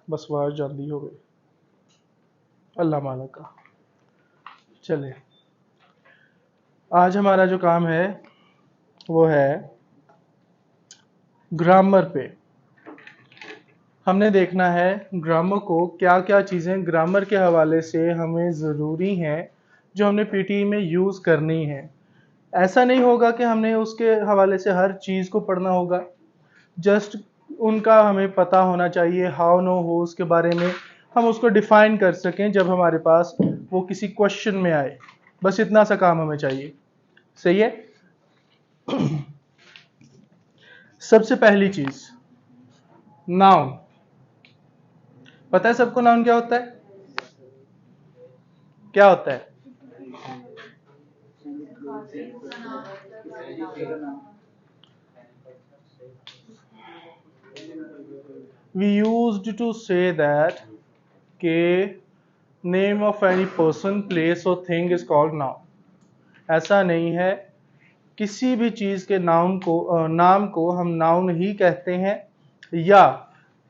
बस आवाज जल्दी हो गई, अल्लाह माला का। चले, आज हमारा जो काम है वो है ग्रामर पे। हमने देखना है ग्रामर को, क्या क्या चीज़ें ग्रामर के हवाले से हमें ज़रूरी हैं जो हमने पीटी में यूज़ करनी है। ऐसा नहीं होगा कि हमने उसके हवाले से हर चीज़ को पढ़ना होगा, जस्ट उनका हमें पता होना चाहिए, हाउ नो हो उसके बारे में, हम उसको डिफाइन कर सकें जब हमारे पास वो किसी क्वेश्चन में आए। बस इतना सा काम हमें चाहिए। सही है। सबसे पहली चीज, नाउन। पता है सबको नाउन क्या होता है? क्या होता है? We used to say that के name of any person, place or thing is called noun. ऐसा नहीं है, किसी भी चीज के नाउन को नाम को हम नाउन ही कहते हैं, या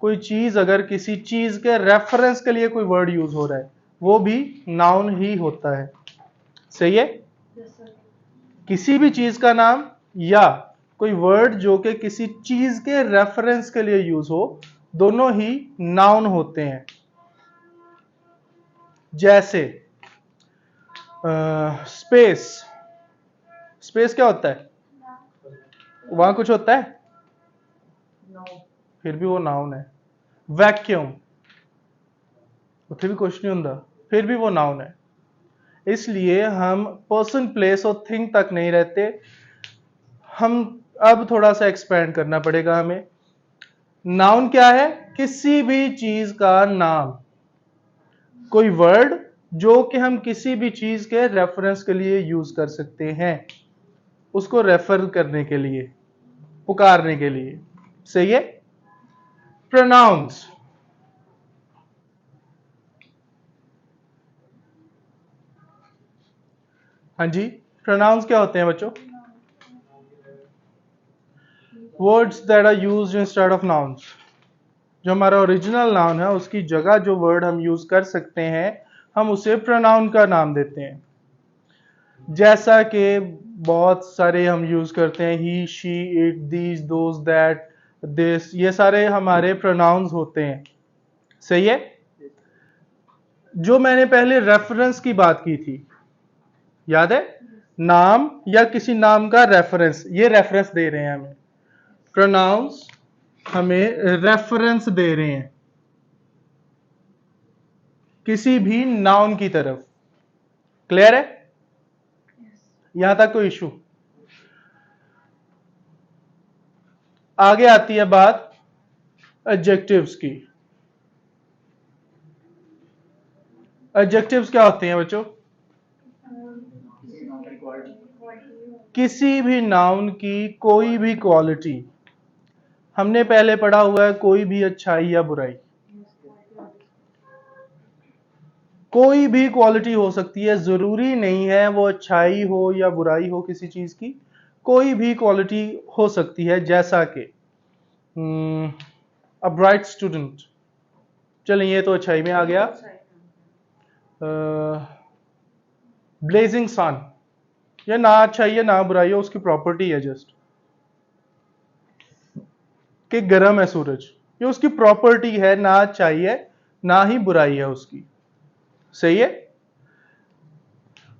कोई चीज अगर किसी चीज के रेफरेंस के लिए कोई वर्ड यूज हो रहा है वो भी नाउन ही होता है। सही है। किसी भी चीज का नाम या कोई वर्ड जो कि किसी चीज के रेफरेंस के लिए यूज हो, दोनों ही नाउन होते हैं। जैसे स्पेस। स्पेस क्या होता है? वहां कुछ होता है? फिर भी वो नाउन है। वैक्यूम, उत्थे भी कुछ नहीं होता, फिर भी वो नाउन है। इसलिए हम पर्सन, प्लेस और थिंग तक नहीं रहते। हम अब थोड़ा सा एक्सपेंड करना पड़ेगा हमें। नाउन क्या है? किसी भी चीज का नाम, कोई वर्ड जो कि हम किसी भी चीज के रेफरेंस के लिए यूज कर सकते हैं, उसको रेफर करने के लिए, पुकारने के लिए। सही है। प्रोनाउंस। हाँ जी, प्रोनाउंस क्या होते हैं बच्चों? Words that are used instead of nouns. जो हमारा ओरिजिनल नाउन है उसकी जगह जो वर्ड हम यूज कर सकते हैं, हम उसे प्रोनाउन का नाम देते हैं। जैसा कि बहुत सारे हम यूज करते हैं, he, she, it, these, those, that, this, ये सारे हमारे प्रोनाउंस होते हैं। सही है। जो मैंने पहले रेफरेंस की बात की थी, याद है? नाम या किसी नाम का रेफरेंस, ये रेफरेंस दे रहे हैं हमें। प्रोनाउंस हमें रेफरेंस दे रहे हैं किसी भी नाउन की तरफ। क्लियर है? यहां तक कोई इशू? आगे आती है बात एडजेक्टिव्स की। एडजेक्टिव्स क्या होते हैं बच्चों? किसी भी नाउन की कोई भी क्वालिटी। हमने पहले पढ़ा हुआ है कोई भी अच्छाई या बुराई। कोई भी क्वालिटी हो सकती है, जरूरी नहीं है वो अच्छाई हो या बुराई हो किसी चीज की, कोई भी क्वालिटी हो सकती है। जैसा कि अ ब्राइट स्टूडेंट, चलिए ये तो अच्छाई में आ गया। ब्लेजिंग सन, ये ना अच्छाई है ना बुराई है, उसकी प्रॉपर्टी है जस्ट कि गर्म है सूरज, ये उसकी प्रॉपर्टी है, ना अच्छाई है ना ही बुराई है उसकी। सही है।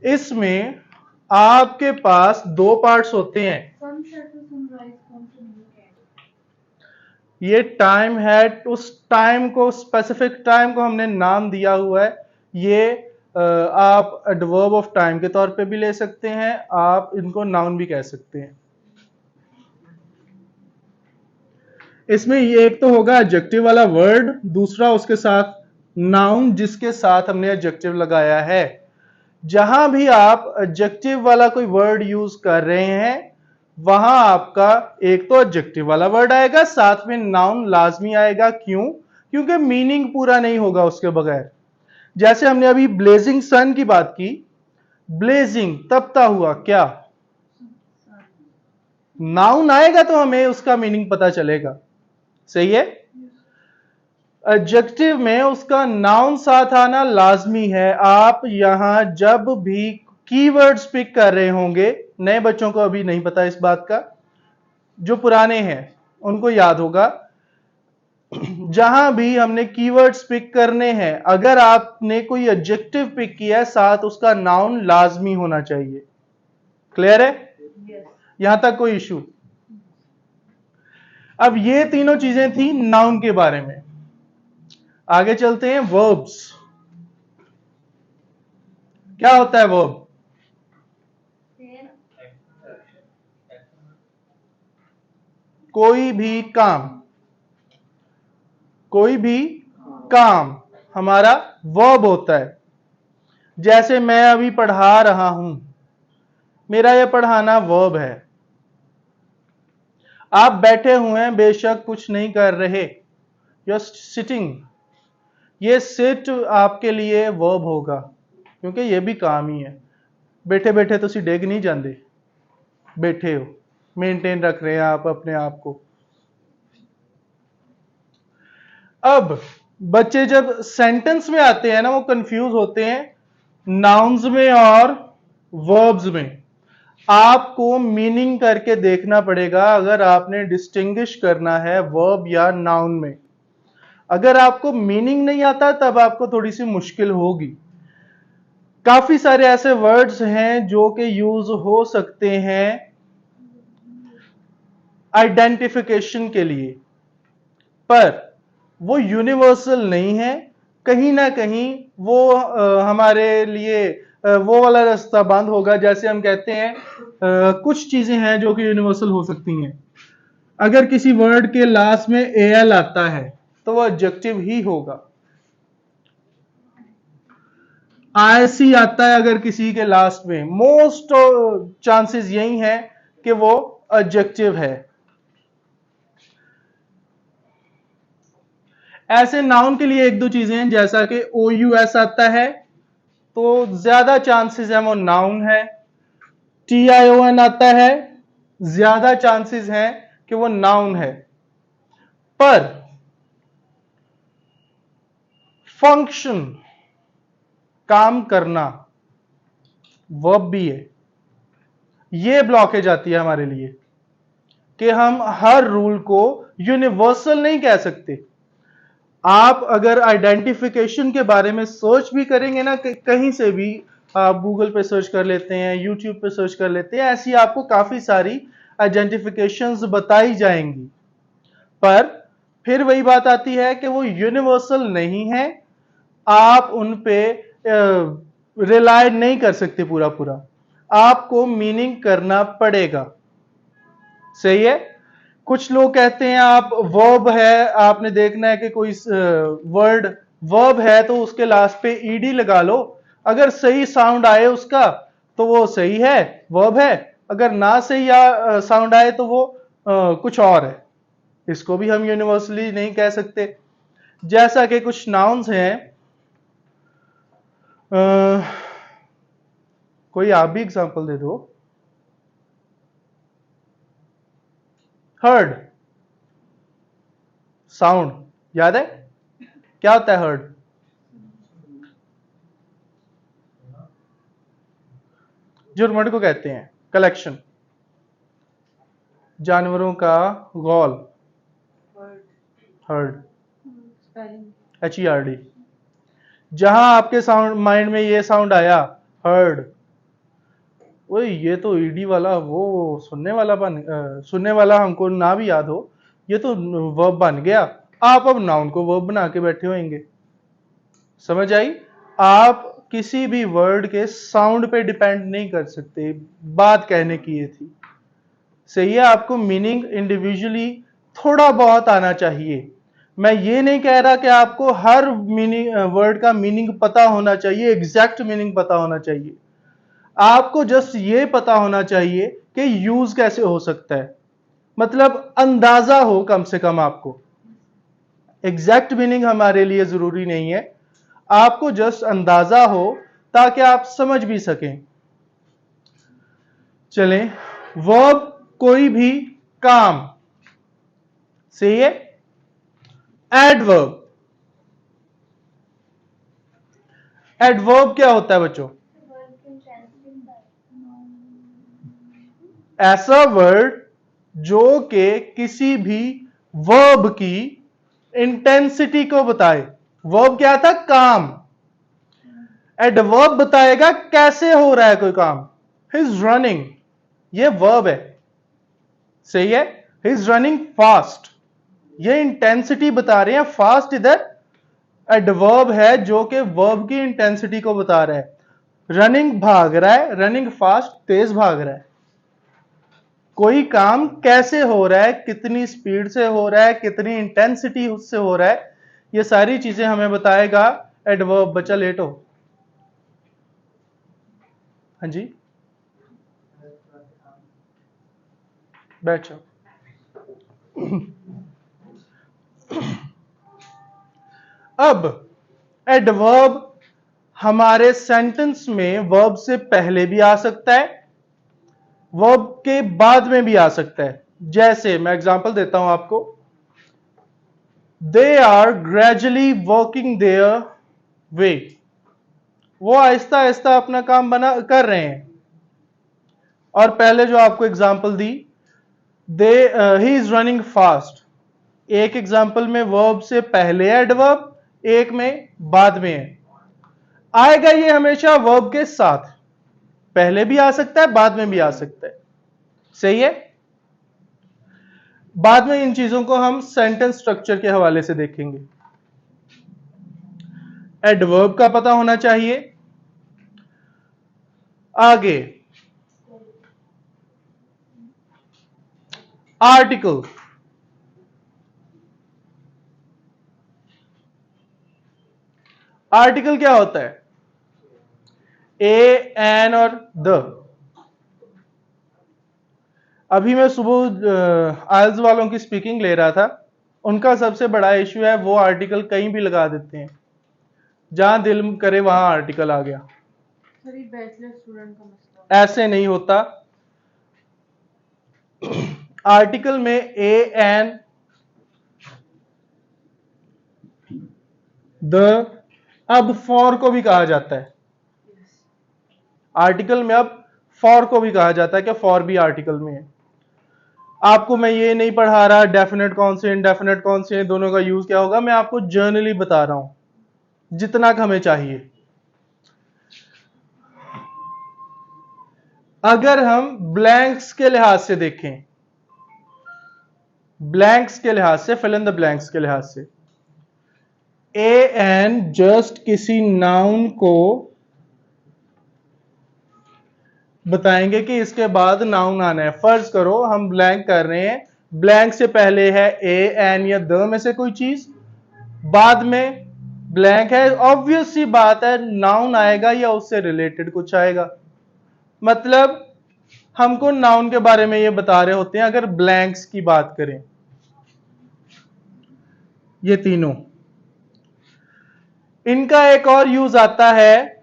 इसमें आपके पास दो पार्ट्स होते हैं। ये टाइम है, उस टाइम को, स्पेसिफिक टाइम को हमने नाम दिया हुआ है। ये आप एडवर्ब ऑफ टाइम के तौर पे भी ले सकते हैं, आप इनको नाउन भी कह सकते हैं। इसमें ये एक तो होगा एडजेक्टिव वाला वर्ड, दूसरा उसके साथ नाउन जिसके साथ हमने एडजेक्टिव लगाया है। जहां भी आप एडजेक्टिव वाला कोई वर्ड यूज कर रहे हैं, वहां आपका एक तो एडजेक्टिव वाला वर्ड आएगा, साथ में नाउन लाजमी आएगा। क्यों? क्योंकि मीनिंग पूरा नहीं होगा उसके बगैर। जैसे हमने अभी ब्लेजिंग सन की बात की, ब्लेजिंग तपता हुआ, क्या नाउन आएगा तो हमें उसका मीनिंग पता चलेगा। सही है। एडजेक्टिव में उसका नाउन साथ आना लाजमी है। आप यहां जब भी कीवर्ड्स पिक कर रहे होंगे, नए बच्चों को अभी नहीं पता इस बात का, जो पुराने हैं उनको याद होगा, जहां भी हमने कीवर्ड्स पिक करने हैं, अगर आपने कोई एडजेक्टिव पिक किया है, साथ उसका नाउन लाजमी होना चाहिए। क्लियर है? यहां तक कोई इशू? अब ये तीनों चीजें थी नाउन के बारे में। आगे चलते हैं वर्ब्स। क्या होता है वर्ब? कोई भी काम, कोई भी काम हमारा वर्ब होता है। जैसे मैं अभी पढ़ा रहा हूं, मेरा यह पढ़ाना वर्ब है। आप बैठे हुए हैं, बेशक कुछ नहीं कर रहे, यू आर सिटिंग, ये सिट आपके लिए वर्ब होगा, क्योंकि ये भी काम ही है। बैठे बैठे तो सी डेग नहीं जाते, बैठे हो, मेंटेन रख रहे हैं आप अपने आप को। अब बच्चे जब सेंटेंस में आते हैं ना, वो कंफ्यूज होते हैं नाउन्स में और वर्ब्स में। आपको मीनिंग करके देखना पड़ेगा अगर आपने डिस्टिंग्विश करना है वर्ब या नाउन में। अगर आपको मीनिंग नहीं आता तब आपको थोड़ी सी मुश्किल होगी। काफी सारे ऐसे वर्ड्स हैं जो कि यूज हो सकते हैं आइडेंटिफिकेशन के लिए, पर वो यूनिवर्सल नहीं है। कहीं ना कहीं वो हमारे लिए वो वाला रास्ता बंद होगा। जैसे हम कहते हैं कुछ चीजें हैं जो कि यूनिवर्सल हो सकती हैं। अगर किसी वर्ड के लास्ट में एल आता है तो वो एडजेक्टिव ही होगा। आईसी आता है अगर किसी के लास्ट में, मोस्ट चांसेस यही है कि वो एडजेक्टिव है। ऐसे नाउन के लिए एक दो चीजें हैं, जैसा कि OUS आता है तो ज्यादा चांसेस है वो नाउन है। TION आता है, ज्यादा चांसेस हैं कि वो नाउन है। पर फंक्शन, काम करना, वर्ब भी है। ये ब्लॉकेज आती है हमारे लिए कि हम हर रूल को यूनिवर्सल नहीं कह सकते। आप अगर आइडेंटिफिकेशन के बारे में सर्च भी करेंगे ना, कहीं से भी आप गूगल पे सर्च कर लेते हैं, यूट्यूब पे सर्च कर लेते हैं, ऐसी आपको काफी सारी आइडेंटिफिकेशंस बताई जाएंगी, पर फिर वही बात आती है कि वो यूनिवर्सल नहीं है। आप उन पे रिलाय नहीं कर सकते पूरा पूरा, आपको मीनिंग करना पड़ेगा। सही है? कुछ लोग कहते हैं आप वर्ब है, आपने देखना है कि कोई वर्ड वर्ब है तो उसके लास्ट पे ईडी लगा लो, अगर सही साउंड आए उसका तो वो सही है, वर्ब है। अगर ना सही साउंड आए तो वो कुछ और है। इसको भी हम यूनिवर्सली नहीं कह सकते। जैसा कि कुछ नाउन्स हैं, कोई आप भी एग्जांपल दे दो। हर्ड, साउंड याद है? क्या होता है हर्ड? जुर्मट को कहते हैं कलेक्शन, जानवरों का गौल, हर्ड, HERD। जहां आपके साउंड माइंड में ये साउंड आया हर्ड, वो ये तो ईडी वाला, वो सुनने वाला हमको ना भी याद हो, ये तो वर्ब बन गया। आप अब नाउन को वर्ब बना के बैठे होंगे। समझ आई? आप किसी भी वर्ड के साउंड पे डिपेंड नहीं कर सकते, बात कहने की ये थी। सही है? आपको मीनिंग इंडिविजुअली थोड़ा बहुत आना चाहिए। मैं ये नहीं कह रहा कि आपको हर मीनिंग वर्ड का मीनिंग पता होना चाहिए, एग्जैक्ट मीनिंग पता होना चाहिए। आपको जस्ट ये पता होना चाहिए कि यूज कैसे हो सकता है, मतलब अंदाजा हो कम से कम आपको। एग्जैक्ट मीनिंग हमारे लिए जरूरी नहीं है, आपको जस्ट अंदाजा हो ताकि आप समझ भी सकें। चलें, वर्ब कोई भी काम। सही है? एडवर्ब, एडवर्ब क्या होता है बच्चों? ऐसा वर्ड जो कि किसी भी वर्ब की इंटेंसिटी को बताए। वर्ब क्या था? काम। एडवर्ब बताएगा कैसे हो रहा है कोई काम। ही इज रनिंग, ये वर्ब है, सही है। ही इज रनिंग फास्ट, ये इंटेंसिटी बता रहे हैं। फास्ट इधर एडवर्ब है जो कि वर्ब की इंटेंसिटी को बता रहा है। रनिंग भाग रहा है, रनिंग फास्ट तेज भाग रहा है। कोई काम कैसे हो रहा है, कितनी स्पीड से हो रहा है, कितनी इंटेंसिटी उससे हो रहा है, ये सारी चीजें हमें बताएगा एडवर्ब। बच्चा लेट हो। हाँ जी, बैठो। अब एडवर्ब हमारे सेंटेंस में वर्ब से पहले भी आ सकता है, वर्ब के बाद में भी आ सकता है। जैसे मैं एग्जांपल देता हूं आपको, they are gradually working their way, वो आहिस्ता आहिस्ता अपना काम बना कर रहे हैं। और पहले जो आपको example the, they he is running fast, एक एग्जांपल में वर्ब से पहले एडवर्ब, एक में बाद में है। आएगा ये हमेशा वर्ब के साथ, पहले भी आ सकता है, बाद में भी आ सकता है, सही है। बाद में इन चीजों को हम सेंटेंस स्ट्रक्चर के हवाले से देखेंगे। एडवर्ब का पता होना चाहिए। आगे आर्टिकल, आर्टिकल क्या होता है? ए, एन और द। अभी मैं सुबह आइल्स वालों की स्पीकिंग ले रहा था, उनका सबसे बड़ा इश्यू है वो आर्टिकल कहीं भी लगा देते हैं, जहां दिल करे वहां आर्टिकल आ गया। बैचलर स्टूडेंट का मसला ऐसे नहीं होता। आर्टिकल में ए, एन, द, अब फॉर को भी कहा जाता है। आर्टिकल में अब फॉर को भी कहा जाता है कि फॉर भी आर्टिकल में है। आपको मैं ये नहीं पढ़ा रहा डेफिनेट कौन से इनडेफिनेट कौन से, दोनों का यूज क्या होगा, मैं आपको जर्नली बता रहा हूं जितना हमें चाहिए। अगर हम ब्लैंक्स के लिहाज से देखें, ब्लैंक्स के लिहाज से, फिल इन द ब्लैंक्स के लिहाज से, ए एन जस्ट किसी नाउन को बताएंगे कि इसके बाद नाउन आना है। फर्ज करो हम ब्लैंक कर रहे हैं, ब्लैंक से पहले है ए, एन या द में से कोई चीज, बाद में ब्लैंक है, ऑब्वियस सी बात है नाउन आएगा या उससे रिलेटेड कुछ आएगा। मतलब हमको नाउन के बारे में ये बता रहे होते हैं अगर ब्लैंक्स की बात करें। ये तीनों, इनका एक और यूज आता है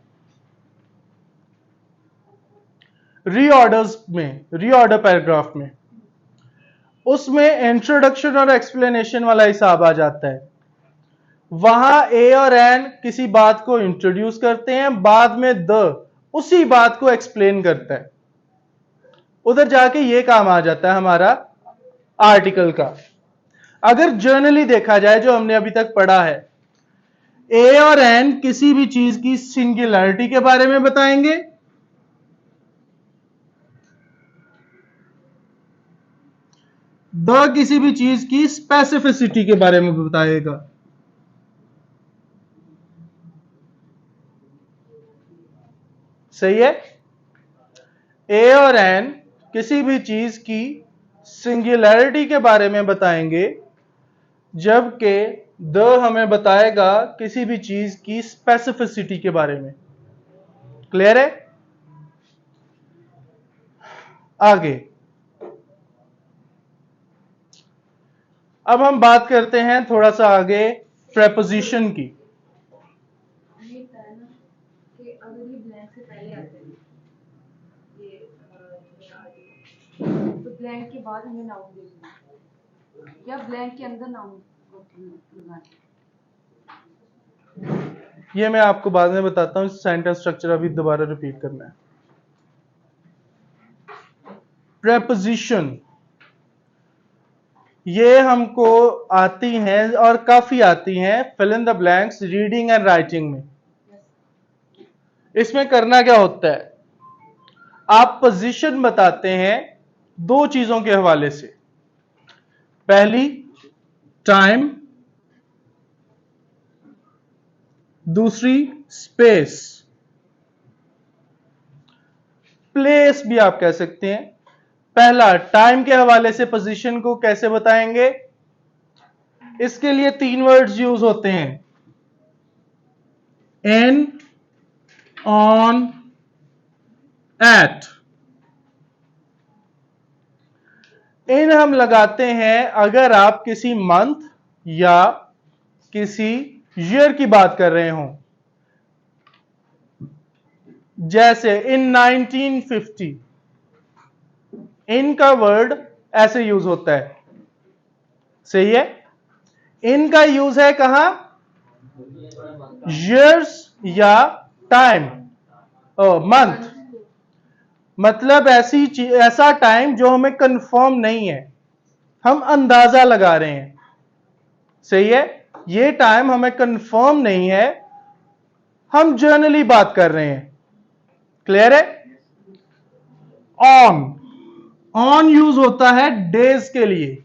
रीऑर्डर्स में, रीऑर्डर पैराग्राफ में। उसमें इंट्रोडक्शन और एक्सप्लेनेशन वाला हिसाब आ जाता है। वहां ए और एन किसी बात को इंट्रोड्यूस करते हैं, बाद में द उसी बात को एक्सप्लेन करता है। उधर जाके ये काम आ जाता है हमारा आर्टिकल का। अगर जर्नली देखा जाए जो हमने अभी तक पढ़ा है, ए और एन किसी भी चीज की सिंगुलैरिटी के बारे में बताएंगे, द किसी भी चीज की स्पेसिफिसिटी के बारे में बताएगा। सही है। ए और एन किसी भी चीज की सिंगुलैरिटी के बारे में बताएंगे, जबकि द हमें बताएगा किसी भी चीज की स्पेसिफिसिटी के बारे में। क्लियर है? आगे अब हम बात करते हैं थोड़ा सा आगे प्रेपोजिशन की। अगर ये ब्लैंक से पहले आते हैं, तो ब्लैंक के बाद हमें नाउन देखना या ब्लैंक के अंदर नाउन लगाना। ये मैं आपको बाद में बताता हूँ, सेंटेंस स्ट्रक्चर अभी दोबारा रिपीट करना है। प्रेपोजिशन ये हमको आती हैं और काफी आती हैं fill in the blanks reading and writing में। इसमें करना क्या होता है, आप पोजीशन बताते हैं दो चीजों के हवाले से। पहली टाइम, दूसरी स्पेस। प्लेस भी आप कह सकते हैं। पहला टाइम के हवाले से पोजीशन को कैसे बताएंगे, इसके लिए तीन वर्ड्स यूज होते हैं, इन, ऑन, एट। इन हम लगाते हैं अगर आप किसी मंथ या किसी ईयर की बात कर रहे हो, जैसे इन 1950। इन का वर्ड ऐसे यूज होता है, सही है। इन का यूज है कहां, ईयर्स या टाइम, मंथ। मतलब ऐसा टाइम जो हमें कंफर्म नहीं है, हम अंदाजा लगा रहे हैं, सही है। ये टाइम हमें कंफर्म नहीं है, हम जनरली बात कर रहे हैं, क्लियर है। ऑन, ऑन यूज होता है डेज के लिए।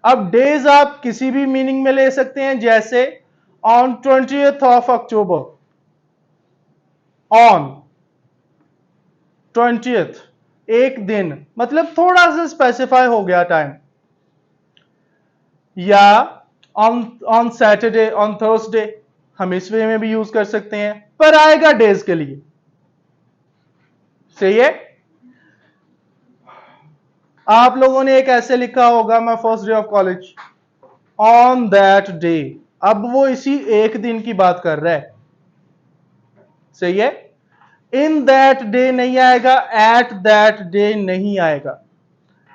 अब डेज आप किसी भी मीनिंग में ले सकते हैं, जैसे on 20th of October, on 20th, एक दिन, मतलब थोड़ा सा स्पेसिफाई हो गया टाइम। या ऑन सैटरडे, ऑन थर्सडे, हम इस वे में भी यूज कर सकते हैं, पर आएगा डेज के लिए, सही है। आप लोगों ने एक ऐसे लिखा होगा, my first day of college, on that day. अब वो इसी एक दिन की बात कर रहा है, सही है। इन दैट डे नहीं आएगा, एट दैट डे नहीं आएगा।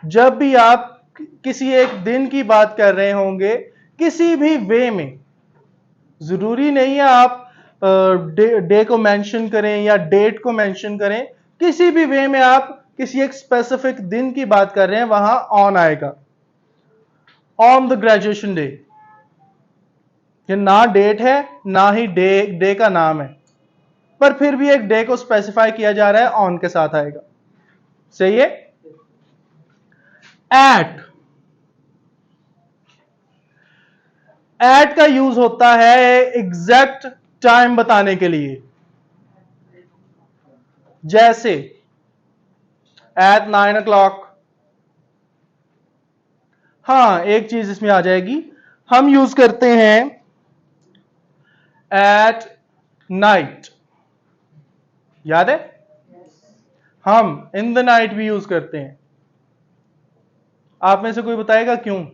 जब भी आप किसी एक दिन की बात कर रहे होंगे किसी भी वे में, जरूरी नहीं है आप डे को मेंशन करें या डेट को मेंशन करें, किसी भी वे में आप किसी एक स्पेसिफिक दिन की बात कर रहे हैं, वहां ऑन आएगा। ऑन द ग्रेजुएशन डे, ये ना डेट है ना ही डे का नाम है, पर फिर भी एक डे को स्पेसिफाई किया जा रहा है, ऑन के साथ आएगा, सही है। एट, एट का यूज होता है एग्जैक्ट टाइम बताने के लिए, जैसे एट 9 o'clock। हाँ, एक चीज इसमें आ जाएगी, हम यूज करते हैं एट नाइट, याद है। हम इन द नाइट भी यूज करते हैं। आप में से कोई बताएगा क्यों,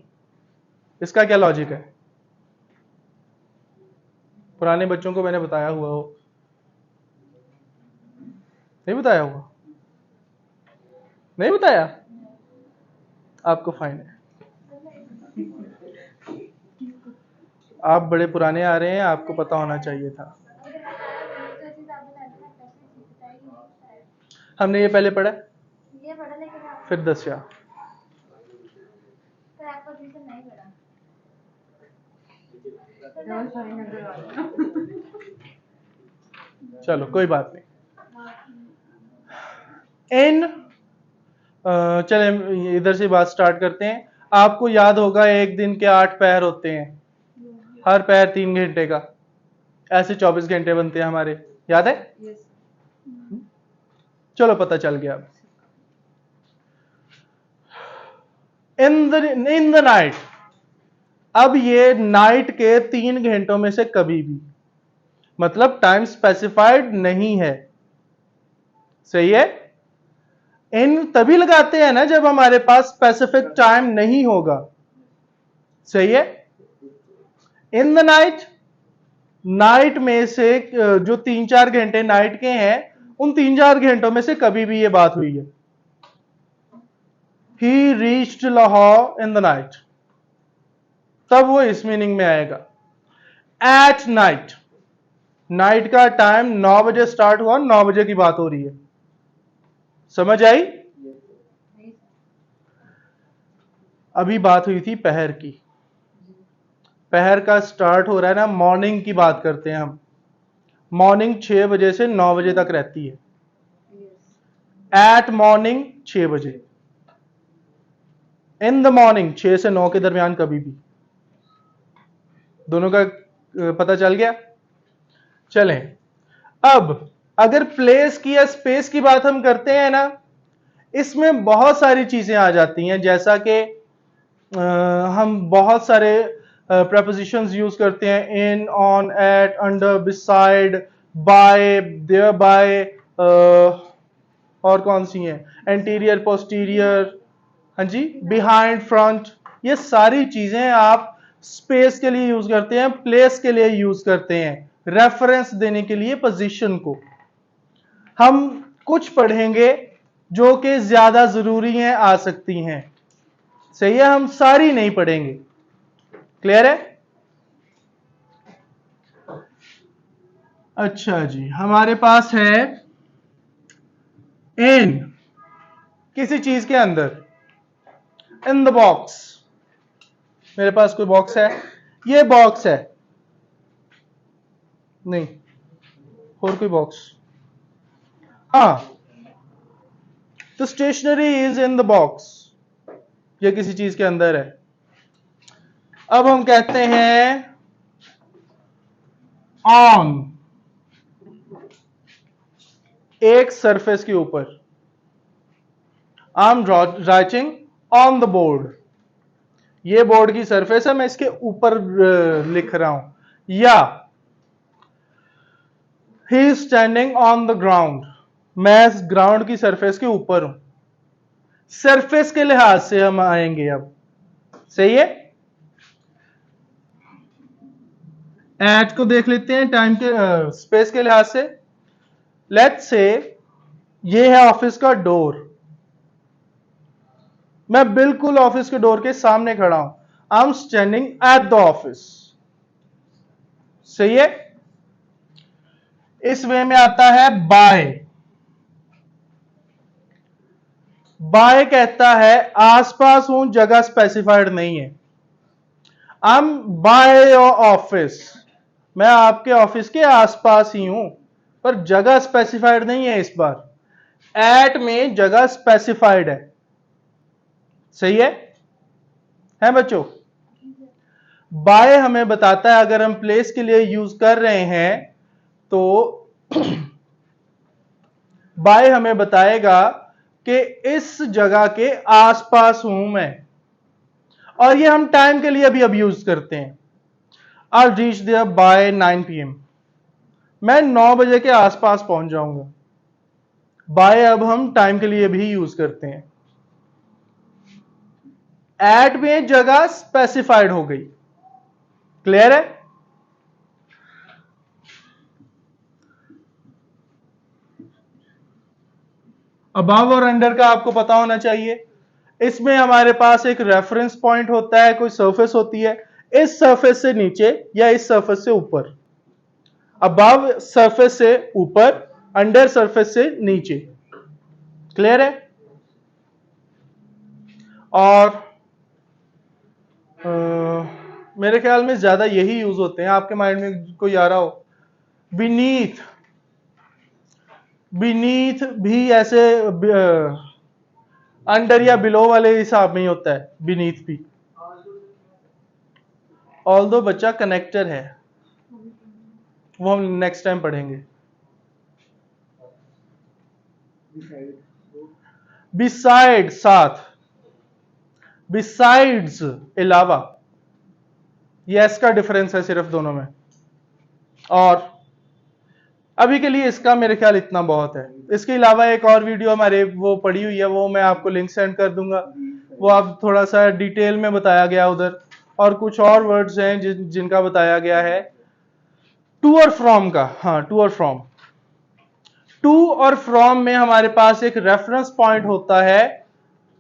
इसका क्या लॉजिक है। पुराने बच्चों को मैंने बताया हुआ हो, नहीं बताया हुआ, नहीं बताया, आपको फाइन है। आप बड़े पुराने आ रहे हैं, आपको पता होना चाहिए था। हमने ये पहले पढ़ा, फिर दसिया, चलो कोई बात नहीं। इन चले इधर से बात स्टार्ट करते हैं। आपको याद होगा एक दिन के 8 पैर होते हैं, हर पैर 3 घंटे का, ऐसे 24 घंटे बनते हैं हमारे, याद है। चलो पता चल गया। इन द नाइट, अब ये नाइट के 3 घंटों में से कभी भी, मतलब टाइम स्पेसिफाइड नहीं है, सही है। इन तभी लगाते हैं ना जब हमारे पास स्पेसिफिक टाइम नहीं होगा, सही है। इन द नाइट, नाइट में से जो 3-4 घंटे नाइट के हैं, उन 3-4 घंटों में से कभी भी ये बात हुई है। ही reached Lahore in the night, तब वो इस मीनिंग में आएगा। एट नाइट, नाइट का टाइम 9 बजे स्टार्ट हुआ, 9 बजे की बात हो रही है। समझ आई? नहीं अभी बात हुई थी पहर की। पहर का स्टार्ट हो रहा है ना, मॉर्निंग की बात करते हैं हम। मॉर्निंग 6 बजे से 9 बजे तक रहती है। यस एट मॉर्निंग 6 बजे, इन द मॉर्निंग 6 से 9 के दरमियान कभी भी। दोनों का पता चल गया? चलें, अब अगर प्लेस की या स्पेस की बात हम करते हैं ना, इसमें बहुत सारी चीजें आ जाती हैं, जैसा कि हम बहुत सारे प्रपोजिशंस यूज करते हैं, in, on, at, under, beside, by, thereby, और कौन सी हैं, एंटीरियर, पोस्टीरियर, हाँ जी, बिहाइंड, फ्रंट। ये सारी चीजें आप स्पेस के लिए यूज करते हैं, प्लेस के लिए यूज करते हैं, रेफरेंस देने के लिए पोजीशन को। हम कुछ पढ़ेंगे जो कि ज्यादा जरूरी हैं, आ सकती हैं, सही है, हम सारी नहीं पढ़ेंगे। क्लियर है? अच्छा जी, हमारे पास है इन, किसी चीज के अंदर, इन द बॉक्स। मेरे पास कोई बॉक्स है, ये बॉक्स है, नहीं और कोई बॉक्स, हाँ, तो stationery is in the box, ये किसी चीज के अंदर है। अब हम कहते हैं ऑन, एक सरफेस के ऊपर, I am writing on the board, ये बोर्ड की सरफेस है, मैं इसके ऊपर लिख रहा हूं। या he is standing on the ground, मैं इस ग्राउंड की सरफेस के ऊपर हूं। सरफेस के लिहाज से हम आएंगे अब, सही है। एट को देख लेते हैं टाइम के स्पेस के लिहाज से। लेट्स से ये है ऑफिस का डोर, मैं बिल्कुल ऑफिस के डोर के सामने खड़ा हूं, I am standing at the office, सही है। इस वे में आता है बाय। बाय कहता है आसपास हूं, जगह स्पेसिफाइड नहीं है। I am by your office, मैं आपके ऑफिस के आसपास ही हूं, पर जगह स्पेसिफाइड नहीं है इस बार। एट में जगह स्पेसिफाइड है, सही है बच्चों। बाय हमें बताता है, अगर हम प्लेस के लिए यूज कर रहे हैं तो बाय हमें बताएगा कि इस जगह के आसपास हूं मैं, और ये हम टाइम के लिए भी अब यूज करते हैं। I'll reach there by 9 PM, मैं 9 बजे के आसपास पहुंच जाऊंगा। बाय अब हम टाइम के लिए भी यूज करते हैं। एट में जगह स्पेसिफाइड हो गई, क्लियर है। अबव और अंडर का आपको पता होना चाहिए। इसमें हमारे पास एक रेफरेंस पॉइंट होता है, कोई सरफेस होती है, इस सरफेस से नीचे या इस सरफेस से ऊपर। अबव सरफेस से ऊपर, अंडर सरफेस से नीचे, क्लियर है। और मेरे ख्याल में ज्यादा यही यूज होते हैं, आपके माइंड में कोई आ रहा हो। बीनीथ, बीनीथ भी ऐसे अंडर या बिलो वाले हिसाब में ही होता है, बीनीथ भी। ऑल दो बच्चा कनेक्टर है, वो हम नेक्स्ट टाइम पढ़ेंगे। बिसाइड साथ, बिसाइड्स अलावा, यस का डिफरेंस है सिर्फ दोनों में। और अभी के लिए इसका मेरे ख्याल इतना बहुत है। इसके अलावा एक और वीडियो हमारे वो पड़ी हुई है, वो मैं आपको लिंक सेंड कर दूंगा, वो आप थोड़ा सा डिटेल में बताया गया उधर, और कुछ और वर्ड्स हैं जिनका बताया गया है। टू और फ्रॉम का, हाँ, टू और फ्रॉम। टू और फ्रॉम में हमारे पास एक रेफरेंस पॉइंट होता है,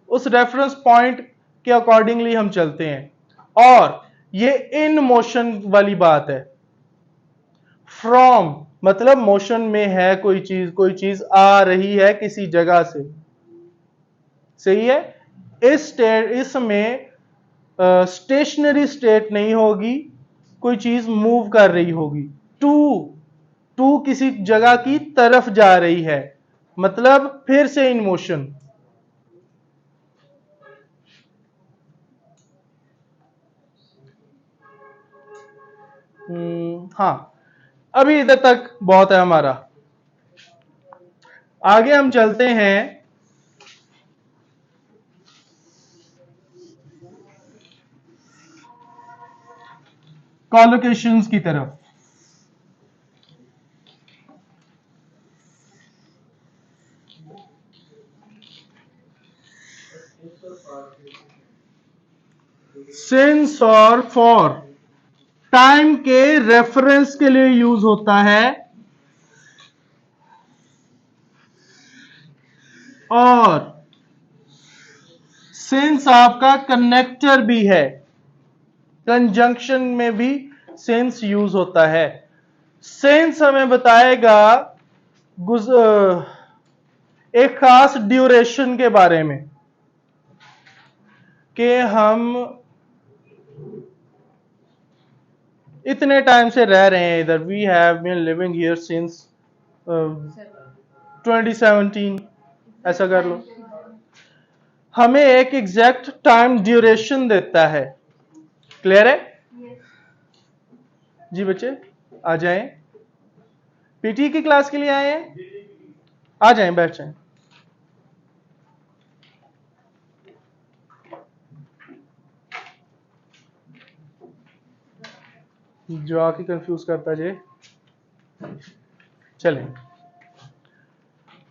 उस रेफरेंस पॉइंट के अकॉर्डिंगली हम चलते हैं, और ये इन मोशन वाली बात है। फ्रॉम मतलब मोशन में है कोई चीज आ रही है किसी जगह से, सही है। इसमें स्टेशनरी स्टेट नहीं होगी, कोई चीज मूव कर रही होगी। टू टू किसी जगह की तरफ जा रही है, मतलब फिर से इन मोशन। हाँ, अभी इधर तक बहुत है हमारा। आगे हम चलते हैं कॉलोकेशंस की तरफ। सिंस और फॉर टाइम के रेफरेंस के लिए यूज होता है, और सिंस आपका कनेक्टर भी है, कंजंक्शन में भी सिंस यूज होता है। सिंस हमें बताएगा एक खास ड्यूरेशन के बारे में, कि हम इतने टाइम से रह रहे हैं इधर। We have been living here since 2017, ऐसा कर लो। हमें एक एग्जैक्ट टाइम ड्यूरेशन देता है। क्लियर है जी बच्चे? आ जाएं, पीटी की क्लास के लिए आए हैं? आ जाएं, बैठ जाएं। जो आके कंफ्यूज करता जे। चलें,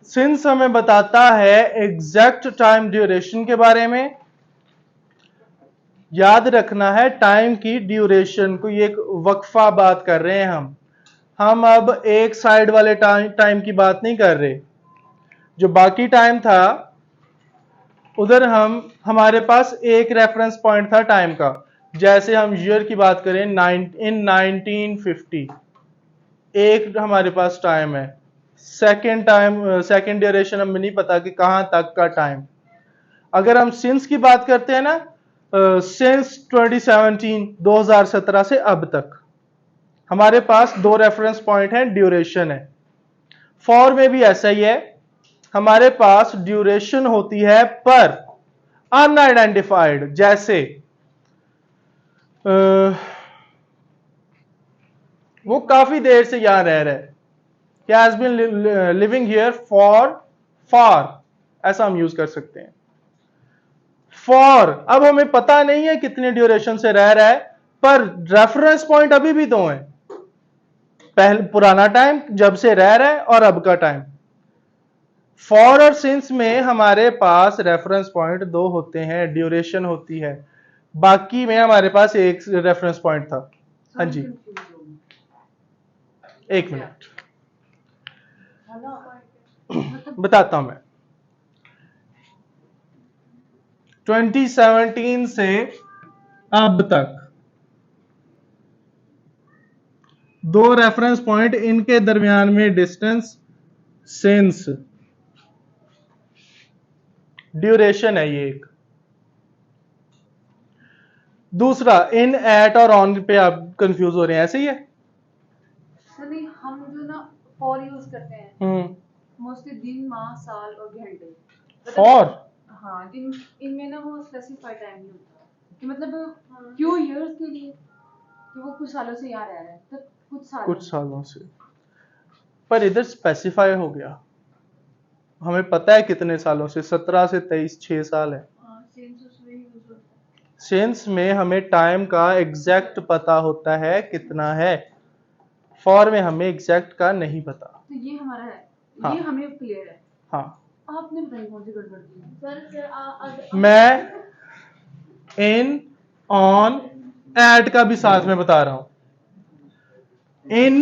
सिंस हमें बताता है एग्जैक्ट टाइम ड्यूरेशन के बारे में। याद रखना है टाइम की ड्यूरेशन को, ये एक वक्फा बात कर रहे हैं हम अब एक साइड वाले टाइम की बात नहीं कर रहे। जो बाकी टाइम था उधर हमारे पास एक रेफरेंस पॉइंट था टाइम का। जैसे हम ईयर की बात करें, इन 1950 एक हमारे पास टाइम है। सेकेंड ड्यूरेशन हमें नहीं पता कि कहां तक का टाइम। अगर हम सिंस की बात करते हैं ना, सिंस 2017 से अब तक हमारे पास दो रेफरेंस पॉइंट हैं, ड्यूरेशन है। फॉर में भी ऐसा ही है, हमारे पास ड्यूरेशन होती है पर अनआइडेंटिफाइड। जैसे वो काफी देर से यहां रह रहा है, he has been living here for, ऐसा हम यूज कर सकते हैं। फॉर अब हमें पता नहीं है कितने ड्यूरेशन से रह रहा है, पर रेफरेंस पॉइंट अभी भी दो हैं, पहले पुराना टाइम जब से रह रहा है और अब का टाइम। फॉर और सिंस में हमारे पास रेफरेंस पॉइंट दो होते हैं, ड्यूरेशन होती है। बाकी में हमारे पास एक रेफरेंस पॉइंट था। हाँ जी, एक मिनट बताता हूं मैं। 2017 से अब तक दो रेफरेंस पॉइंट, इनके दरमियान में डिस्टेंस सिंस ड्यूरेशन है ये एक। दूसरा इन, एट और ऑन पे आप कंफ्यूज हो रहे हैं, ऐसे ही है। सर नहीं, हम जो ना फॉर यूज करते हैं मोस्टली दिन, माह, साल और घंटे। फॉर हाँ, इनमें ना वो स्पेसिफाइड टाइम नहीं होता कि मतलब क्यों ईयर्स के लिए, कि वो कुछ सालों से यहाँ रह रहा है, तो कुछ सालों से। पर इधर स्पेसिफाई हो गया, हमें पता है कितने सालों से, 17 से 23, 6 साल है। सेंस में हमें टाइम का एग्जैक्ट पता होता है कितना है, फॉर में हमें एग्जैक्ट का नहीं पता। तो ये हमारा है, हाँ, ये हमें क्लियर है। हाँ, आपने बताई कौन सी गड़बड़ की सर? मैं इन, ऑन, एट का भी साथ में बता रहा हूं। इन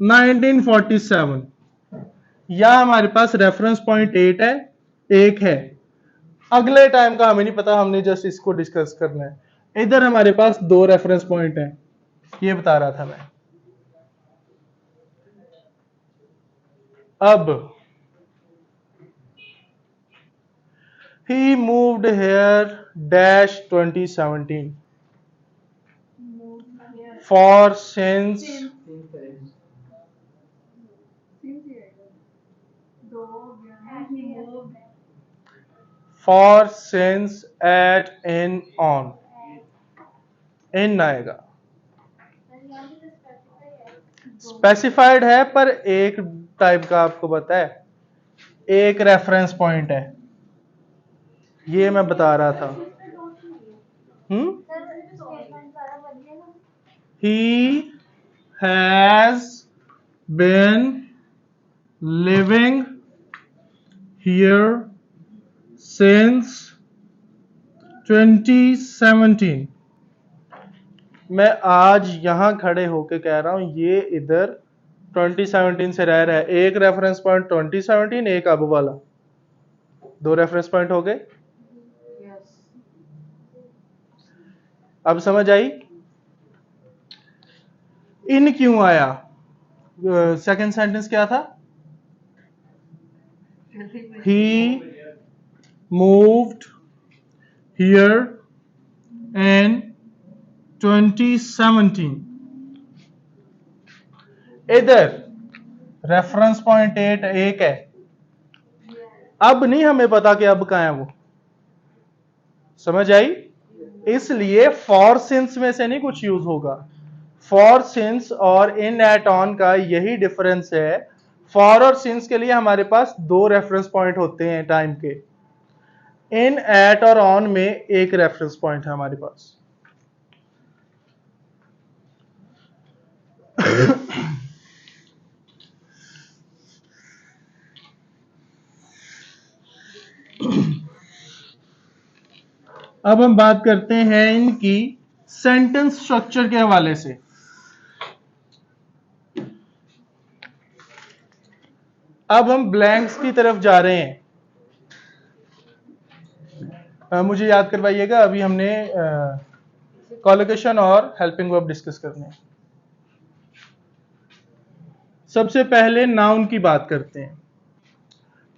1947 या हमारे पास रेफरेंस पॉइंट 8 है, एक है। अगले टाइम का हमें नहीं पता, हमने जस्ट इसको डिस्कस करना है। इधर हमारे पास दो रेफरेंस पॉइंट हैं, ये बता रहा था मैं। अब he moved here dash 2017 for since for since at in on in आएगा। स्पेसिफाइड है पर एक टाइप का आपको पता है, एक रेफरेंस पॉइंट है, ये मैं बता रहा था। He has been living here since 2017। मैं आज यहां खड़े होके कह रहा हूं ये इधर 2017 से रह रहा है। एक रेफरेंस पॉइंट 2017, एक अब वाला, दो रेफरेंस पॉइंट हो गए। अब समझ आई? इन क्यों आया? सेकंड सेंटेंस क्या था? He moved here in 2017। इधर रेफरेंस पॉइंट 8 एक है। अब नहीं हमें पता कि अब कहां है वो। समझ आई? इसलिए फॉर सिंस में से नहीं कुछ यूज होगा। फॉर सिंस और इन एट ऑन का यही डिफरेंस है। फॉर और सिंस के लिए हमारे पास दो रेफरेंस पॉइंट होते हैं टाइम के। इन एट और ऑन में एक रेफरेंस पॉइंट है हमारे पास। अब हम बात करते हैं इनकी सेंटेंस स्ट्रक्चर के हवाले से। अब हम ब्लैंक्स की तरफ जा रहे हैं। मुझे याद करवाइएगा, अभी हमने कॉलोकेशन और हेल्पिंग वर्ब डिस्कस करने हैं। सबसे पहले नाउन की बात करते हैं।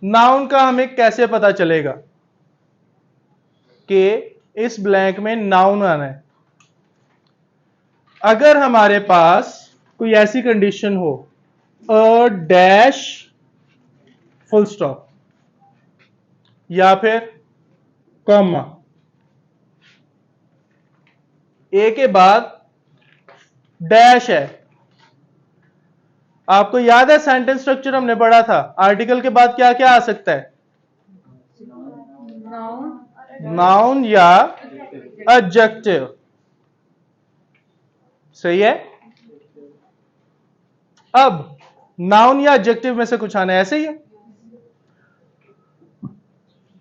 नाउन का हमें कैसे पता चलेगा कि इस ब्लैंक में नाउन आना है? अगर हमारे पास कोई ऐसी कंडीशन हो, अ डैश फुल स्टॉप या फिर कॉमा, ए के बाद डैश है। आपको याद है सेंटेंस स्ट्रक्चर हमने पढ़ा था, आर्टिकल के बाद क्या क्या आ सकता है? नाउन या एडजेक्टिव। सही है। अब नाउन या एडजेक्टिव में से कुछ आना है, ऐसे ही है।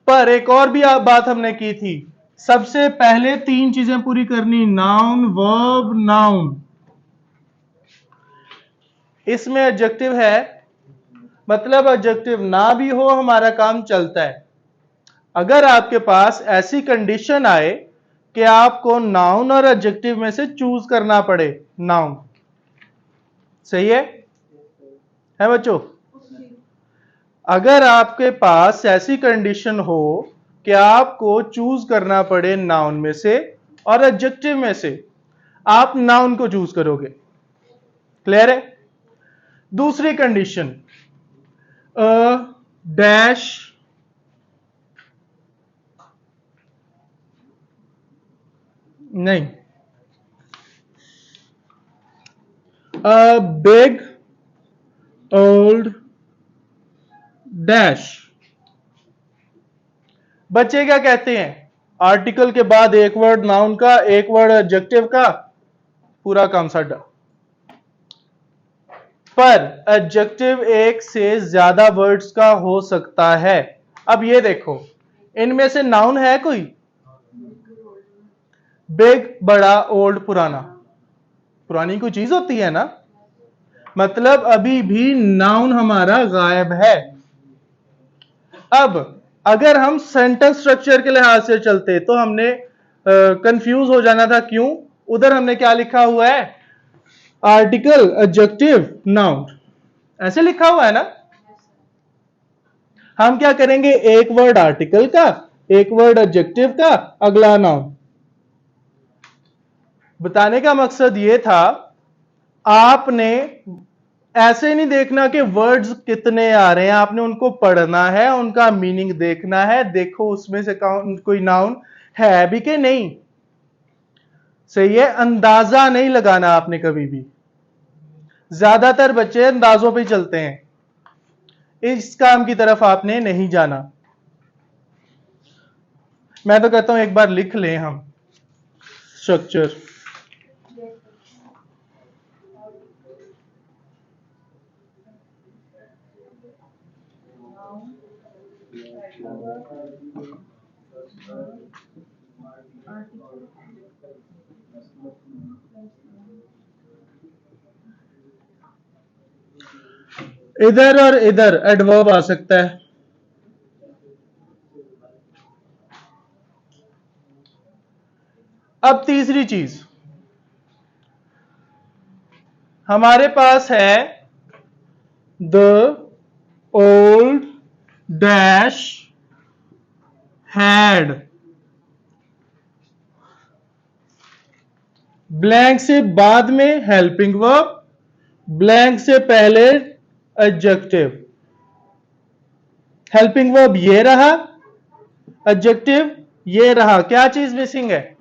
पर एक और भी बात हमने की थी, सबसे पहले तीन चीजें पूरी करनी, नाउन वर्ब नाउन। इसमें एडजेक्टिव है, मतलब एडजेक्टिव ना भी हो हमारा काम चलता है। अगर आपके पास ऐसी कंडीशन आए कि आपको नाउन और एडजेक्टिव में से चूज करना पड़े, नाउन। सही है बच्चों? अगर आपके पास ऐसी कंडीशन हो कि आपको चूज करना पड़े नाउन में से और एडजेक्टिव में से, आप नाउन को चूज करोगे। क्लियर है? दूसरी कंडीशन, अ डैश नहीं, अ बिग ओल्ड डैश। बच्चे क्या कहते हैं? आर्टिकल के बाद एक वर्ड नाउन का, एक वर्ड एडजेक्टिव का, पूरा काम साडा। पर एडजेक्टिव एक से ज्यादा वर्ड्स का हो सकता है। अब ये देखो, इनमें से नाउन है कोई? बिग बड़ा, ओल्ड पुराना। पुरानी कोई चीज होती है ना, मतलब अभी भी नाउन हमारा गायब है। अब अगर हम सेंटेंस स्ट्रक्चर के लिहाज से चलते तो हमने कंफ्यूज हो जाना था। क्यों? उधर हमने क्या लिखा हुआ है? आर्टिकल, एडजेक्टिव, नाउन, ऐसे लिखा हुआ है ना। हम क्या करेंगे, एक वर्ड आर्टिकल का, एक वर्ड एडजेक्टिव का, अगला नाउन। बताने का मकसद यह था, आपने ऐसे नहीं देखना कि वर्ड्स कितने आ रहे हैं, आपने उनको पढ़ना है, उनका मीनिंग देखना है, देखो उसमें से कोई नाउन है भी कि नहीं। सही है, अंदाजा नहीं लगाना आपने कभी भी। ज्यादातर बच्चे अंदाजों पे चलते हैं, इस काम की तरफ आपने नहीं जाना। मैं तो कहता हूं एक बार लिख लें हम स्ट्रक्चर। इधर और इधर एडवर्ब आ सकता है। अब तीसरी चीज हमारे पास है, the old dash had. Blank से बाद में हेल्पिंग वर्ब, ब्लैंक से पहले एडजेक्टिव। हेल्पिंग वर्ब ये रहा, एडजेक्टिव ये रहा, क्या चीज मिसिंग है,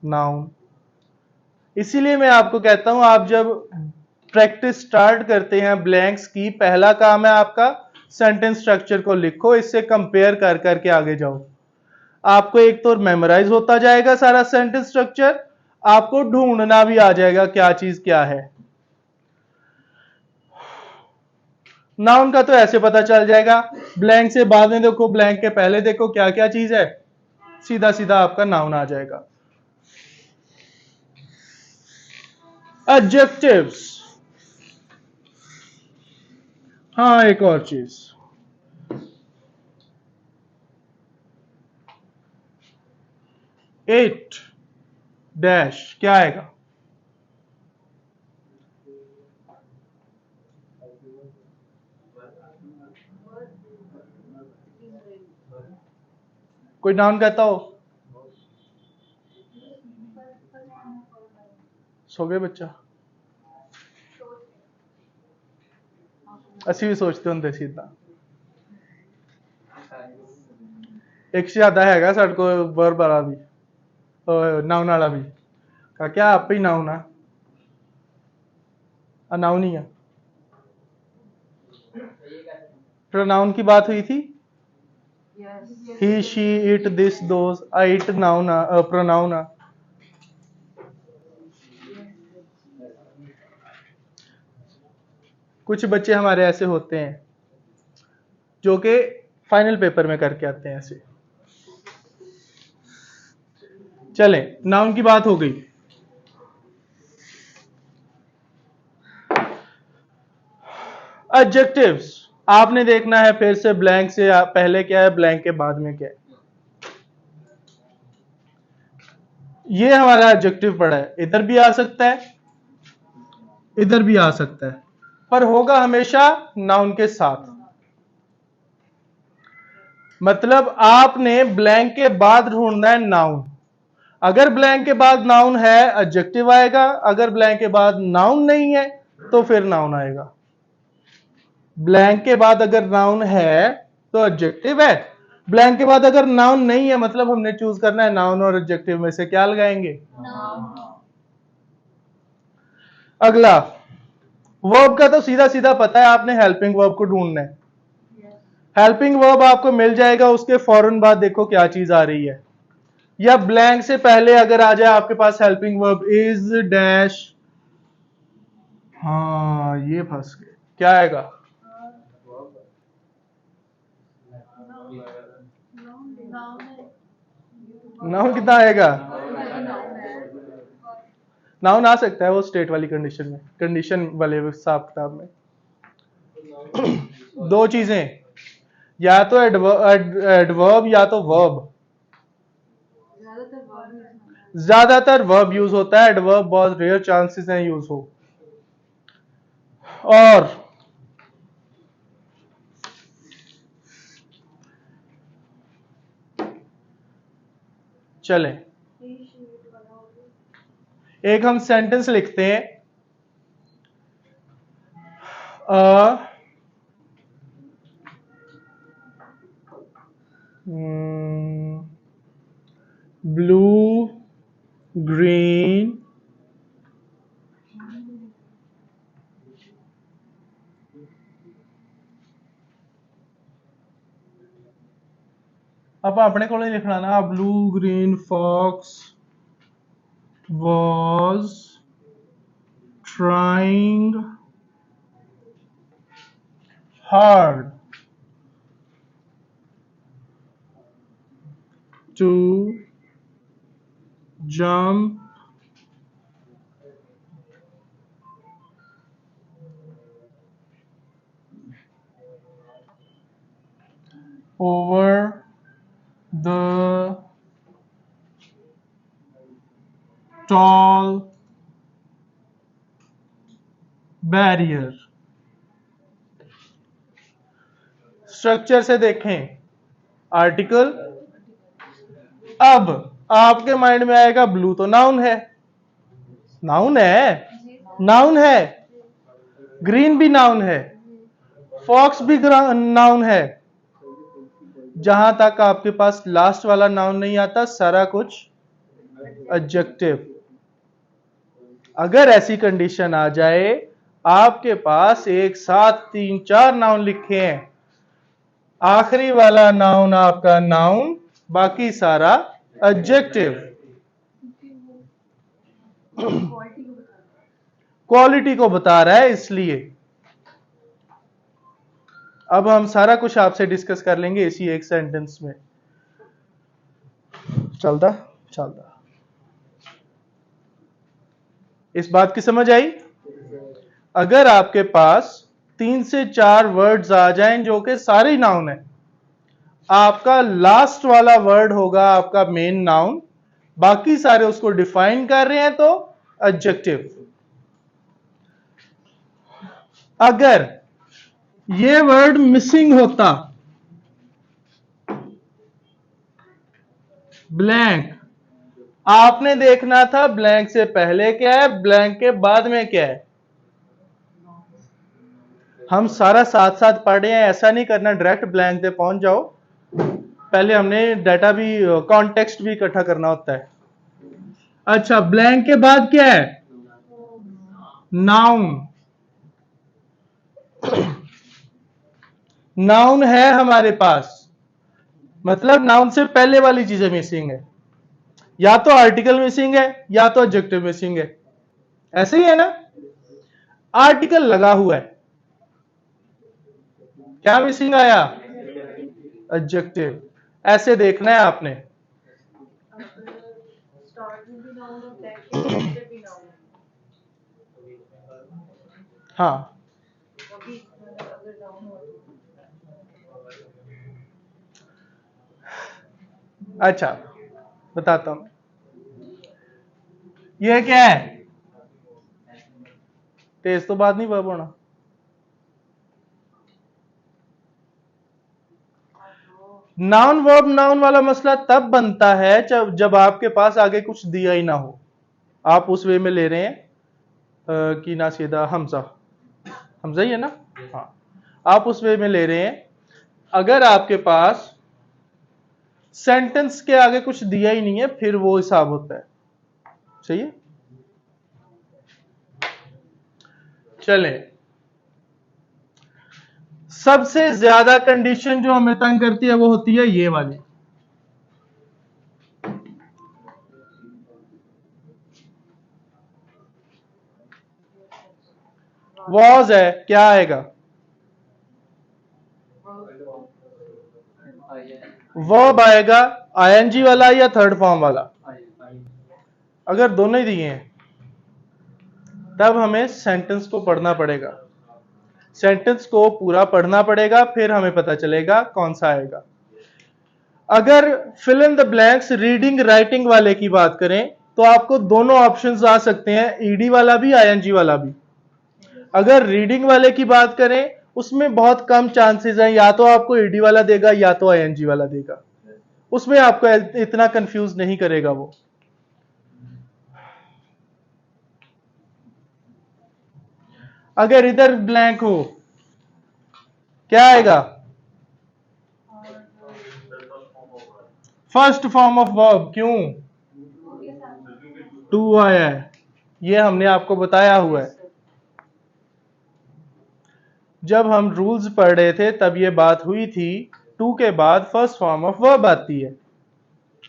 नाउन। इसीलिए मैं आपको कहता हूं, आप जब प्रैक्टिस स्टार्ट करते हैं ब्लैंक्स की, पहला काम है आपका सेंटेंस स्ट्रक्चर को लिखो, इससे कंपेयर कर करके आगे जाओ। आपको एक तो मेमोराइज होता जाएगा सारा सेंटेंस स्ट्रक्चर, आपको ढूंढना भी आ जाएगा क्या चीज क्या है। नाउन का तो ऐसे पता चल जाएगा, ब्लैंक से बाद में देखो, ब्लैंक के पहले देखो क्या क्या चीज है, सीधा सीधा आपका नाउन आ जाएगा। एडजेक्टिव्स, हाँ एक और चीज, इट डैश क्या आएगा, कोई नाउन कहता हो। सो गए बच्चा, ਅਸੀਂ ਵੀ ਸੋਚਦੇ ਹੁੰਦੇ ਸੀ ਇਦਾਂ। ਇੱਕ ਜ਼ਿਆਦਾ ਹੈਗਾ ਸਾਡੇ ਕੋਲ ਵਰਬ ਵਾਲਾ ਵੀ, ਨਾउन वाला भी, कहा क्या आप ही नाउन है, नाउन ही है। प्रोनाउन की बात हुई थी, he she it this those, it noun pronoun है। कुछ बच्चे हमारे ऐसे होते हैं जो कि फाइनल पेपर में करके आते हैं ऐसे। चलें, नाउन की बात हो गई। एडजेक्टिव्स आपने देखना है फिर से, ब्लैंक से पहले क्या है, ब्लैंक के बाद में क्या है। ये हमारा एडजेक्टिव पड़ा है, इधर भी आ सकता है, इधर भी आ सकता है, पर होगा हमेशा नाउन के साथ। मतलब आपने ब्लैंक के बाद ढूंढना है नाउन। अगर ब्लैंक के बाद नाउन है एडजेक्टिव आएगा, अगर ब्लैंक के बाद नाउन नहीं है तो फिर नाउन आएगा। ब्लैंक के बाद अगर नाउन है तो एडजेक्टिव है, ब्लैंक के बाद अगर नाउन नहीं है मतलब हमने चूज करना है नाउन और एडजेक्टिव में से क्या लगाएंगे, अगला वर्ब का तो सीधा सीधा पता है, आपने हेल्पिंग वर्ब को ढूंढना है। हेल्पिंग वर्ब आपको मिल जाएगा, उसके फौरन बाद देखो क्या चीज आ रही है, या ब्लैंक से पहले अगर आ जाए आपके पास हेल्पिंग वर्ब इज डैश, हाँ ये फंस गए, क्या आएगा, नाउन कितना आएगा, नाउन आ सकता है वो स्टेट वाली कंडीशन में, कंडीशन वाले हिसाब किताब में। दो चीजें, या तो एडवर्ब या तो वर्ब। ज्यादातर वर्ब यूज होता है, एडवर्ब बहुत रेयर चांसेस हैं यूज हो। और चले एक हम सेंटेंस लिखते हैं, ब्लू ग्रीन आप अपने को लिखना ना, blue green fox was trying hard to jump over the tall barrier. Structure से देखें, आर्टिकल, अब आपके माइंड में आएगा ब्लू तो नाउन है, नाउन है, नाउन है, ग्रीन भी नाउन है, फॉक्स भी नाउन है। जहां तक आपके पास लास्ट वाला नाउन नहीं आता, सारा कुछ एडजेक्टिव। अगर ऐसी कंडीशन आ जाए, आपके पास एक साथ 3-4 नाउन लिखे हैं, आखिरी वाला नाउन आपका नाउन, बाकी सारा एडजेक्टिव, क्वालिटी को बता रहा है। इसलिए अब हम सारा कुछ आपसे डिस्कस कर लेंगे इसी एक सेंटेंस में। चलता चलता इस बात की समझ आई? अगर आपके पास 3 से 4 वर्ड्स आ जाएं जो कि सारे नाउन है, आपका लास्ट वाला वर्ड होगा आपका मेन नाउन, बाकी सारे उसको डिफाइन कर रहे हैं तो एडजेक्टिव। अगर ये वर्ड मिसिंग होता, ब्लैंक, आपने देखना था ब्लैंक से पहले क्या है, ब्लैंक के बाद में क्या है। हम सारा साथ साथ पढ़ रहे हैं, ऐसा नहीं करना डायरेक्ट ब्लैंक पे पहुंच जाओ, पहले हमने डाटा भी, कॉन्टेक्स्ट भी इकट्ठा करना होता है। अच्छा, ब्लैंक के बाद क्या है, नाउन। नाउन है हमारे पास, मतलब नाउन से पहले वाली चीजें मिसिंग है, या तो आर्टिकल मिसिंग है या तो एडजेक्टिव मिसिंग है, ऐसे ही है ना। आर्टिकल लगा हुआ है, क्या मिसिंग आया, एडजेक्टिव। ऐसे देखना है आपने। हाँ, अच्छा बताता हूं, यह क्या है, तेज तो बात नहीं वर्ब होना। नाउन वर्ब नाउन वाला मसला तब बनता है जब आपके पास आगे कुछ दिया ही ना हो, आप उस वे में ले रहे हैं कि ना सीधा हमजा, हमजा ही है ना, हाँ, आप उस वे में ले रहे हैं। अगर आपके पास सेंटेंस के आगे कुछ दिया ही नहीं है, फिर वो हिसाब होता है। सही है, चलें। सबसे ज्यादा कंडीशन जो हमें तंग करती है वो होती है ये वाली, वॉज है, क्या आएगा, वर्ब आएगा, आईएनजी वाला या थर्ड फॉर्म वाला। अगर दोनों ही दिए हैं तब हमें सेंटेंस को पढ़ना पड़ेगा, सेंटेंस को पूरा पढ़ना पड़ेगा, फिर हमें पता चलेगा कौन सा आएगा। अगर fill in the blanks reading writing वाले की बात करें तो आपको दोनों ऑप्शंस आ सकते हैं, ईडी वाला भी आईएनजी वाला भी। अगर रीडिंग वाले की बात करें उसमें बहुत कम चांसेस हैं, या तो आपको ईडी वाला देगा या तो आईएनजी वाला देगा, उसमें आपको इतना कंफ्यूज नहीं करेगा वो। अगर इधर ब्लैंक हो क्या आएगा? First form of verb. क्यों? टू आया है, ये हमने आपको बताया हुआ है। जब हम रूल्स पढ़ रहे थे तब ये बात हुई थी, टू के बाद फर्स्ट फॉर्म ऑफ वर्ब आती है।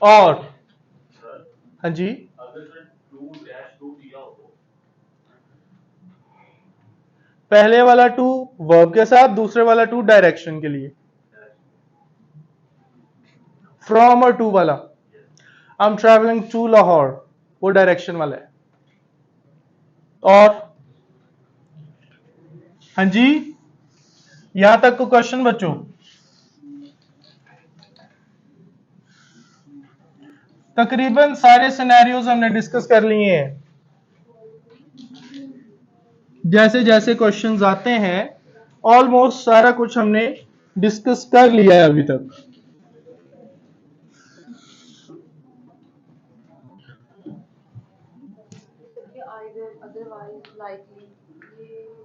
और हाँ जी, पहले वाला टू वर्ब के साथ, दूसरे वाला टू डायरेक्शन के लिए। फ्रॉम और टू वाला, I am travelling to Lahore, वो डायरेक्शन वाला है। और हाँ जी, यहां तक को क्वेश्चन बच्चों? तकरीबन सारे सिनेरियोज हमने डिस्कस कर लिए हैं। जैसे जैसे क्वेश्चंस आते हैं ऑलमोस्ट सारा कुछ हमने डिस्कस कर लिया है अभी तक।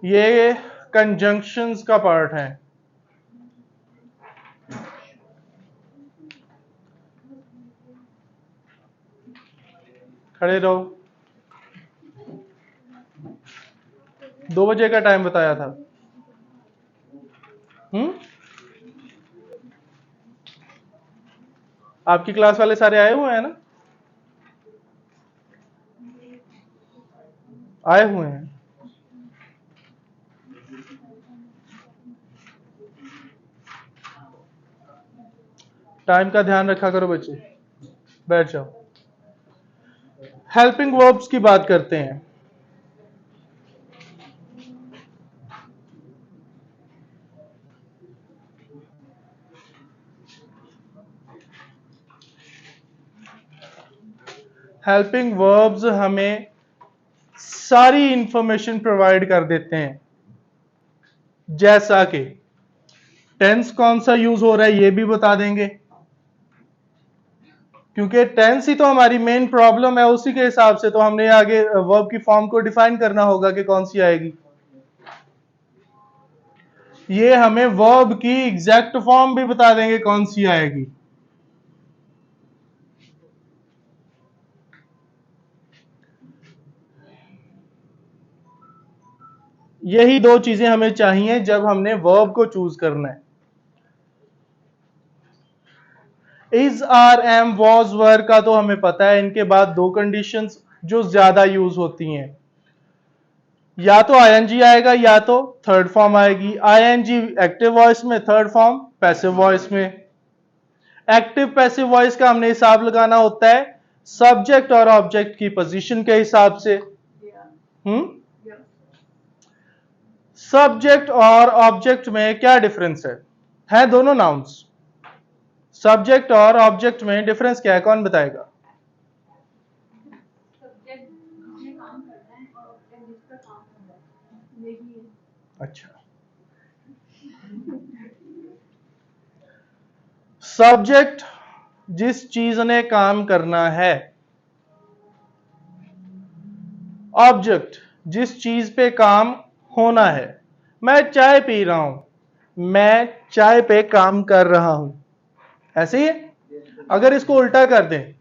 ये कंजंक्शंस का पार्ट है। खड़े रहो, 2 बजे का टाइम बताया था। आपकी क्लास वाले सारे आए हुए हैं ना? आए हुए हैं। टाइम का ध्यान रखा करो बच्चे, बैठ जाओ। हेल्पिंग वर्ब्स की बात करते हैं। हेल्पिंग वर्ब्स हमें सारी इंफॉर्मेशन प्रोवाइड कर देते हैं, जैसा कि टेंस कौन सा यूज हो रहा है ये भी बता देंगे, क्योंकि टेंस ही तो हमारी मेन प्रॉब्लम है। उसी के हिसाब से तो हमने आगे वर्ब की फॉर्म को डिफाइन करना होगा कि कौन सी आएगी। ये हमें वर्ब की एग्जैक्ट फॉर्म भी बता देंगे कौन सी आएगी। यही 2 चीजें हमें चाहिए जब हमने वर्ब को चूज करना है। इज, आर, एम, वॉज, वर का तो हमें पता है। इनके बाद 2 कंडीशंस जो ज्यादा यूज होती हैं, या तो आईएनजी आएगा या तो थर्ड फॉर्म आएगी। आईएनजी एक्टिव वॉइस में, थर्ड फॉर्म पैसिव वॉइस में। एक्टिव पैसिव वॉइस का हमने हिसाब लगाना होता है सब्जेक्ट और ऑब्जेक्ट की पोजीशन के हिसाब से। सब्जेक्ट और ऑब्जेक्ट में क्या डिफरेंस है दोनों नाउन्स। सब्जेक्ट और ऑब्जेक्ट में डिफरेंस क्या है, कौन बताएगा? अच्छा, सब्जेक्ट जिस चीज ने काम करना है, ऑब्जेक्ट जिस चीज पे काम होना है। मैं चाय पी रहा हूं, मैं चाय पे काम कर रहा हूं, ऐसे ही। अगर इसको उल्टा कर दें,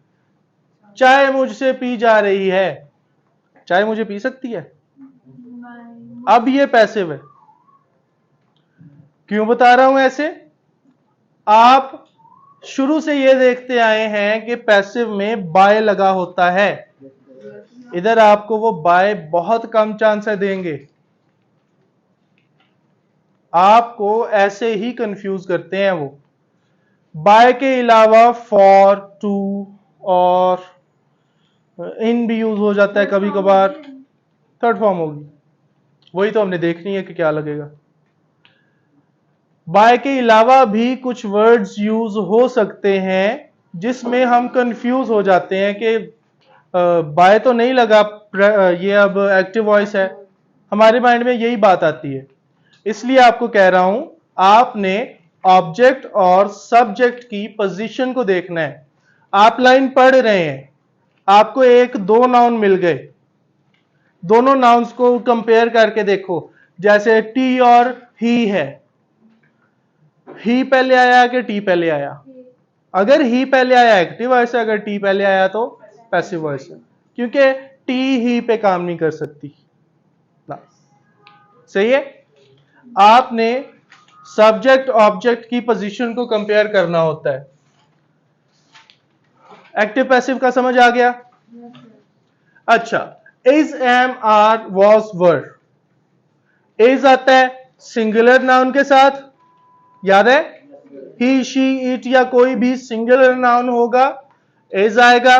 चाय मुझसे पी जा रही है, चाय मुझे पी सकती है? अब ये पैसिव है। क्यों बता रहा हूं ऐसे? आप शुरू से ये देखते आए हैं कि पैसिव में बाय लगा होता है। इधर आपको वो बाय बहुत कम चांस देंगे, आपको ऐसे ही कंफ्यूज करते हैं वो। बाय के अलावा फॉर, टू और इन भी यूज हो जाता है कभी कभार। थर्ड फॉर्म होगी, वही तो हमने देखनी है कि क्या लगेगा। बाय के अलावा भी कुछ वर्ड्स यूज हो सकते हैं जिसमें हम कंफ्यूज हो जाते हैं कि बाय तो नहीं लगा, ये अब एक्टिव वॉइस है, हमारे माइंड में यही बात आती है, इसलिए आपको कह रहा हूं आपने ऑब्जेक्ट और सब्जेक्ट की पोजीशन को देखना है। आप लाइन पढ़ रहे हैं, आपको एक दो नाउन मिल गए, दोनों नाउन्स को कंपेयर करके देखो। जैसे टी और ही है, ही पहले आया कि टी पहले आया? अगर ही पहले आया एक्टिव वॉइस है, अगर टी पहले आया तो पैसिव वॉइस है, क्योंकि टी ही पे काम नहीं कर सकती ना। सही है। आपने सब्जेक्ट ऑब्जेक्ट की पोजीशन को कंपेयर करना होता है। एक्टिव पैसिव का समझ आ गया? अच्छा, is, am, are, was, were. Is आता है सिंगुलर नाउन के साथ, याद है? ही, शी, इट या कोई भी सिंगुलर नाउन होगा, इज आएगा।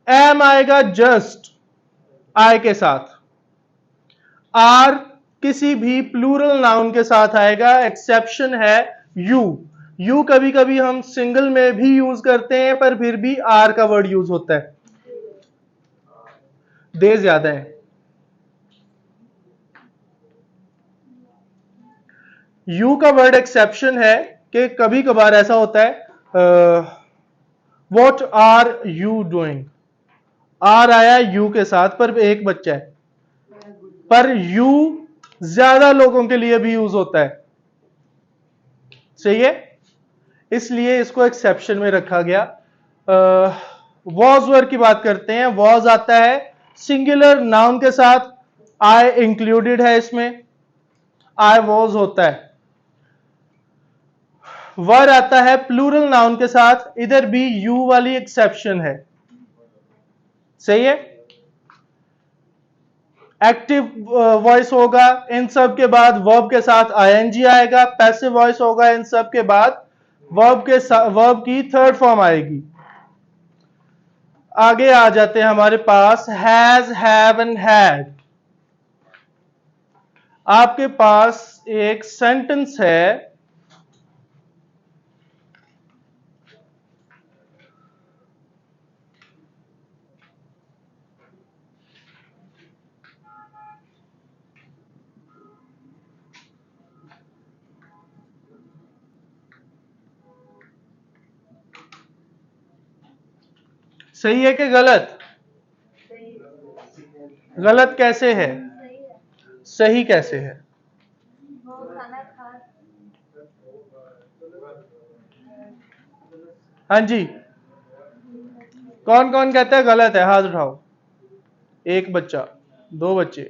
एम आएगा जस्ट आई के साथ। आर किसी भी प्लूरल नाउन के साथ आएगा, एक्सेप्शन है यू। यू कभी कभी हम सिंगल में भी यूज करते हैं, पर फिर भी आर का वर्ड यूज होता है। दे ज्यादा है। यू का वर्ड एक्सेप्शन है कि कभी कभार ऐसा होता है, what are you doing. Are आया यू के साथ, पर एक बच्चा है, पर यू ज्यादा लोगों के लिए भी यूज होता है। सही है, इसलिए इसको एक्सेप्शन में रखा गया। वॉज वर की बात करते हैं। वॉज आता है सिंगुलर नाउन के साथ, आई इंक्लूडेड है इसमें, आई वॉज होता है। वर आता है प्लूरल नाउन के साथ, इधर भी यू वाली एक्सेप्शन है। सही है। एक्टिव वॉइस होगा इन सब के बाद वर्ब के साथ आईएनजी आएगा। पैसिव वॉइस होगा इन सब के बाद वर्ब की थर्ड फॉर्म आएगी। आगे आ जाते हैं हमारे पास हैज, हैव एंड हैड। आपके पास एक सेंटेंस है, सही है कि गलत? गलत कैसे है? सही कैसे है? हाँ जी, कौन कौन कहता है गलत है? हाथ उठाओ। एक बच्चा, दो बच्चे।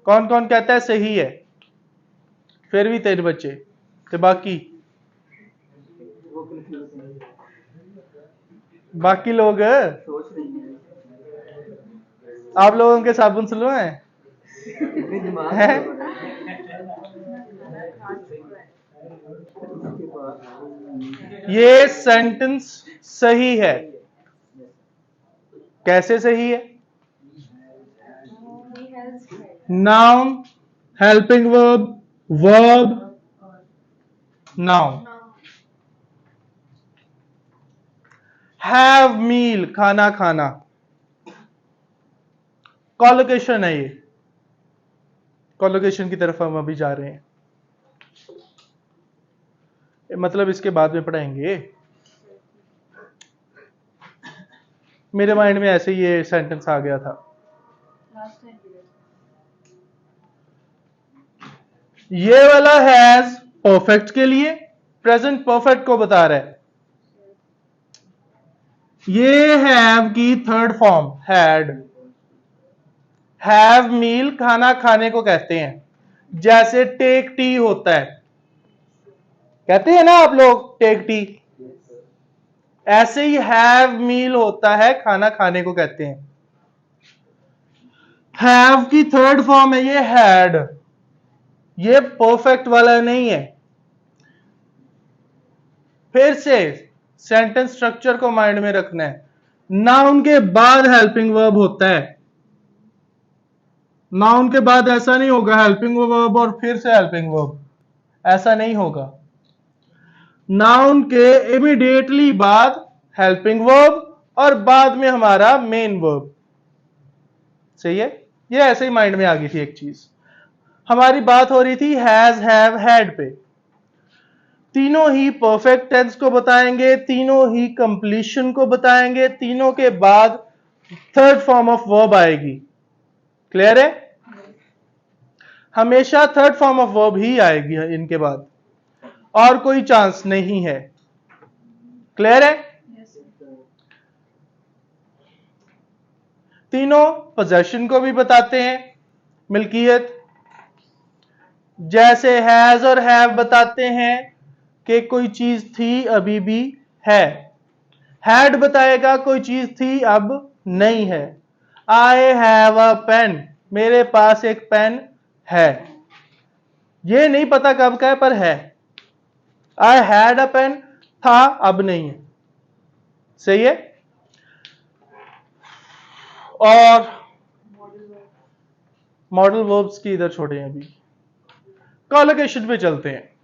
कौन कौन कहता है सही है? फिर भी 3 बच्चे तो बाकी लोग आप लोगों के साबुन स्लो हैं? ये सेंटेंस सही है। कैसे सही है? Noun, helping verb, verb, noun. Have meal, खाना खाना। कॉलोकेशन है ये। कॉलोकेशन की तरफ हम अभी जा रहे हैं, मतलब इसके बाद में पढ़ाएंगे। मेरे माइंड में ऐसे ही ये सेंटेंस आ गया था। ये वाला हैज परफेक्ट के लिए, प्रेजेंट परफेक्ट को बता रहा है। ये हैव की third form had. Have meal खाना खाने को कहते हैं, जैसे टेक टी होता है, कहते हैं ना आप लोग टेक टी, ऐसे ही हैव मील होता है, खाना खाने को कहते हैं। हैव की थर्ड फॉर्म है ये हैड, ये परफेक्ट वाला नहीं है। फिर से सेंटेंस स्ट्रक्चर को माइंड में रखना है। नाउन के बाद हेल्पिंग वर्ब होता है। नाउन के बाद ऐसा नहीं होगा हेल्पिंग वर्ब और फिर से हेल्पिंग वर्ब, ऐसा नहीं होगा। नाउन के इमीडिएटली बाद हेल्पिंग वर्ब और बाद में हमारा मेन वर्ब। सही है। ये ऐसे ही माइंड में आ गई थी एक चीज। हमारी बात हो रही थी हैज, हैव, हैड पे। तीनों ही परफेक्ट टेंस को बताएंगे, तीनों ही कंप्लीशन को बताएंगे, तीनों के बाद थर्ड फॉर्म ऑफ वर्ब आएगी। क्लियर है? हमेशा थर्ड फॉर्म ऑफ वर्ब ही आएगी इनके बाद, और कोई चांस नहीं है। क्लियर है? तीनों पोजेशन को भी बताते हैं, मिल्कियत। जैसे हैज और हैव बताते हैं कि कोई चीज थी अभी भी है। हैड बताएगा कोई चीज थी अब नहीं है। आई हैव अ पेन, मेरे पास एक पेन है। ये नहीं पता कब का है पर है। आई हैड अ पेन, था अब नहीं है। सही है? और मॉडल वर्ब्स की इधर छोड़े हैं, अभी कॉलोकेशन पे चलते हैं।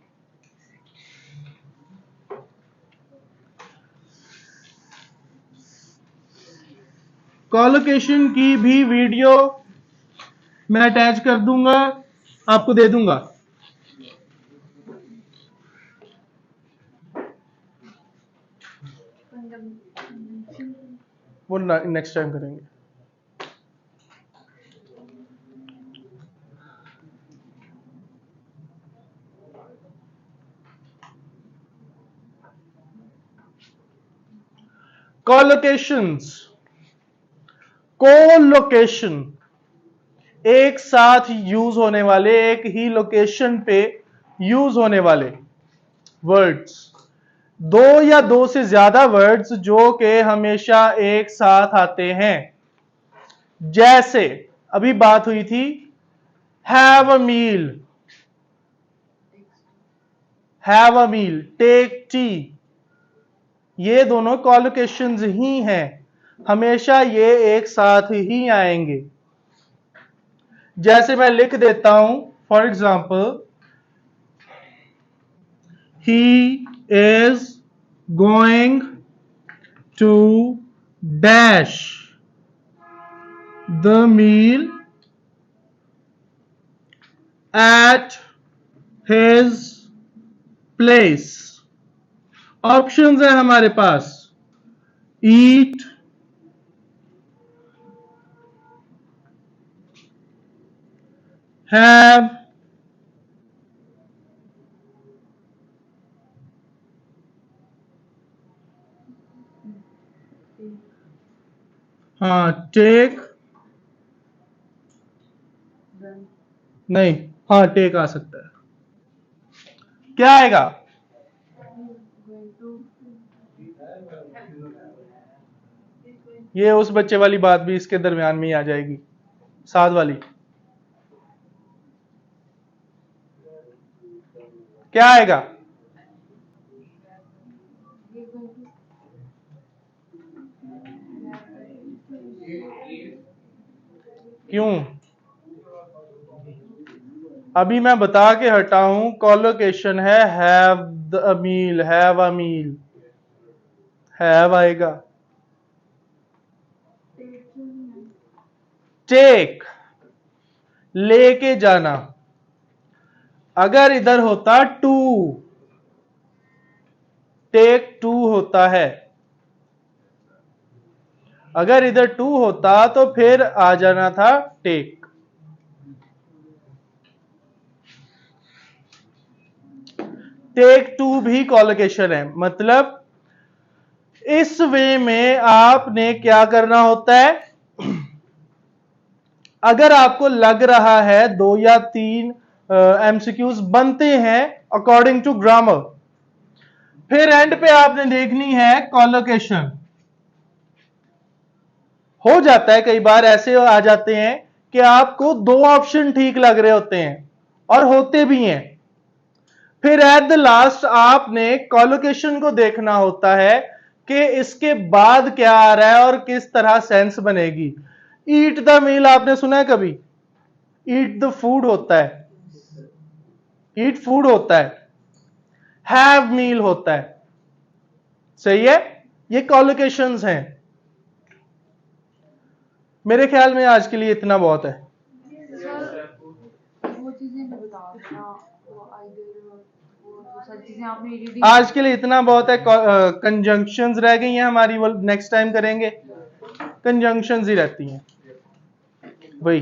कॉलोकेशन की भी वीडियो मैं अटैच कर दूंगा, आपको दे दूंगा। वो नेक्स्ट टाइम करेंगे। कोलोकेशंस, कोलोकेशन, एक साथ यूज होने वाले, एक ही लोकेशन पे यूज होने वाले वर्ड्स, दो या दो से ज्यादा वर्ड्स जो कि हमेशा एक साथ आते हैं। जैसे अभी बात हुई थी have a meal, have a meal, take tea, ये दोनों कॉलोकेशंस ही हैं, हमेशा ये एक साथ ही आएंगे। जैसे मैं लिख देता हूं, for example, he is going to dash the meal at his place. Options है हमारे पास, ईट, हैव, हाँ टेक, नहीं, हाँ टेक आ सकता है। क्या आएगा? ये उस बच्चे वाली बात भी इसके दरमियान में ही आ जाएगी, साथ वाली। क्या आएगा? क्यों? अभी मैं बता के हटा हूं, कॉलोकेशन है have the meal, have a meal, have आएगा। टेक, लेके जाना। अगर इधर होता टू, टेक टू होता है। अगर इधर टू होता तो फिर आ जाना था टेक। टेक टू भी कॉलोकेशन है, मतलब इस वे में आपने क्या करना होता है, अगर आपको लग रहा है दो या तीन एमसीक्यूज बनते हैं अकॉर्डिंग टू ग्रामर, फिर एंड पे आपने देखनी है कॉलोकेशन। हो जाता है कई बार ऐसे आ जाते हैं कि आपको दो ऑप्शन ठीक लग रहे होते हैं और होते भी हैं, फिर एट द लास्ट आपने कॉलोकेशन को देखना होता है कि इसके बाद क्या आ रहा है और किस तरह सेंस बनेगी। ईट द मील आपने सुना है कभी? ईट द फूड होता है, ईट फूड होता है, हैव मील होता है। सही है? ये कॉलोकेशंस हैं। मेरे ख्याल में आज के लिए इतना बहुत है। कितना वो आइडल वो सारी चीजें आपने रीडिंग आज के लिए इतना बहुत है। कंजंक्शंस रह गई हैं हमारी, वो नेक्स्ट टाइम करेंगे। कंजंक्शंस ही रहती हैं वही।